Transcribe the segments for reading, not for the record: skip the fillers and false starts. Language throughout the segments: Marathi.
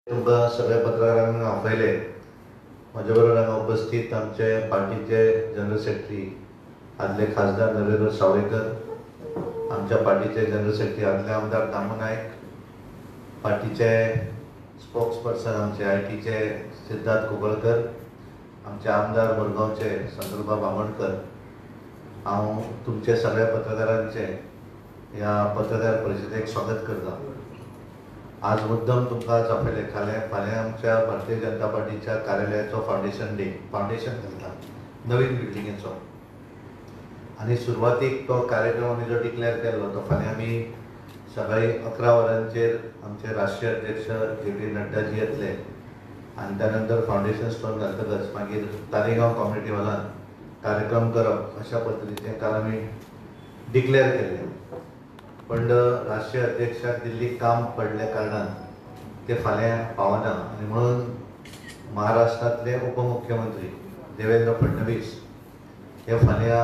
तुमकां सगळ्या पत्रकारांक आपयले म्हजे बरोबर हांगा उपस्थित आमचे पार्टीचे जनरल सेक्रेटरी आदले खासदार नरेंद्र सावयकर, आमच्या पार्टीचे जनरल सेक्रेटरी आदले आमदार दामू नायक, पार्टीचे स्पोक्स पर्सन आमचे आयटीचे सिद्धार्थ कुंकळकर, आमचे आमदार मडगांवचे संतोषबाब आमोणकर, हांव तुमचे सगळ्या पत्रकारांचे ह्या पत्रकार परिशदेक स्वागत करता. आज मुद्दम तुमकां आपयले फाल्यां आमच्या भारतीय जनता पार्टीच्या कार्यालयाचो फावंडेशन घालता नवीन बिल्डिंगेचो, आनी सुरवातीक तो कार्यक्रम आमी जो डिक्लेअर केल्लो तो फाल्यां आमी सकाळी 11 वरांचेर आमचे राष्ट्रीय अध्यक्ष जे.पी. नड्डाजी येतले आनी त्या नंतर फावंडेशन स्टोन घालतकच मागीर तालिगांव कम्युनिटी हॉलान कार्यक्रम करप अशा पद्दतीचें काल आमी डिक्लेअर केल्लें. पण राष्ट्रीय अध्यक्षाक दिल्लीक काम पडल्या कारणान ते फाल्यां पावना आनी म्हणून महाराष्ट्रांतले उपमुख्यमंत्री देवेंद्र फडणवीस हे फाल्यां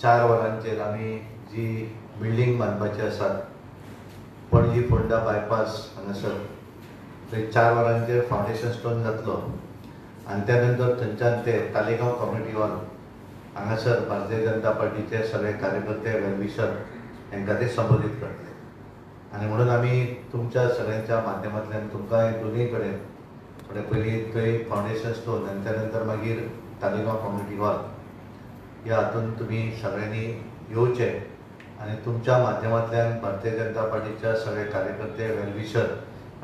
4 वरांचेर आमी जी बिल्डींग बांदपाची आसा पणजी फोंडा बायपास हांगासर थंय 4 वरांचेर फावंडेशन स्टोन घातलो आनी त्या नंतर थंयच्यान ते तालिगांव कम्युनिटी हॉल हांगासर भारतीय जनता पार्टीचे सगळे कार्यकर्ते वेलविशर हांकां ते संबोधीत करतले. आनी म्हणून आमी तुमच्या सगळ्यांच्या माध्यमांतल्यान तुमकां दोनूय कडेन थोडे पयलीं थंय फावंडेशन स्टोन आनी त्या नंतर मागीर तालिगांव कम्युनिटी हॉल ह्या हातून तुमी सगळ्यांनी येवचें आनी तुमच्या माध्यमांतल्यान भारतीय जनता पार्टीच्या सगळे कार्यकर्ते वेलविशर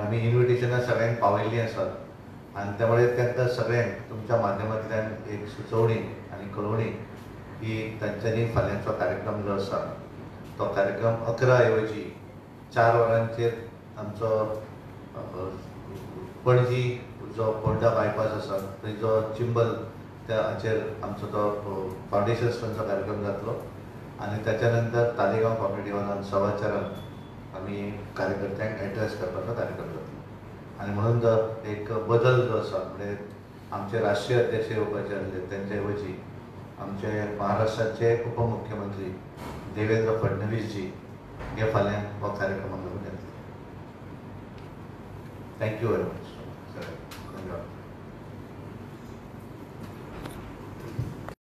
आमी इन्विटेशनां सगळ्यांक पावयल्लीं आसात आनी त्यामुळे तांकां सगळ्यांक तुमच्या माध्यमांतल्यान एक सुचोवणी आनी कळोवणी की तांच्यांनी फाल्यांचो कार्यक्रम जो आसा तो कार्यक्रम 11 ऐवजी 4 वरांचेर आमचो पणजी जो फोंडा बायपास आसा थंय जो चिंबल त्या हाचेर आमचो तो फावंडेशन स्टोनचो कार्यक्रम जातलो आनी ताच्या नंतर तालिगांव कम्युनिटी हॉलान 4:15 आमी कार्यकर्त्यांक एड्रेस करपाचो कार्यक्रम जातलो. आनी म्हणून जो एक बदल जो आसा म्हणजे आमचे राष्ट्रीय अध्यक्ष येवपाचे आसले तेंचे ऐवजी आमचे महाराष्ट्राचे उपमुख्यमंत्री देवेंद्र फडणवीस जी हे फाल्यां हो कार्यक्रमाक लागून येतले. Thank you very much.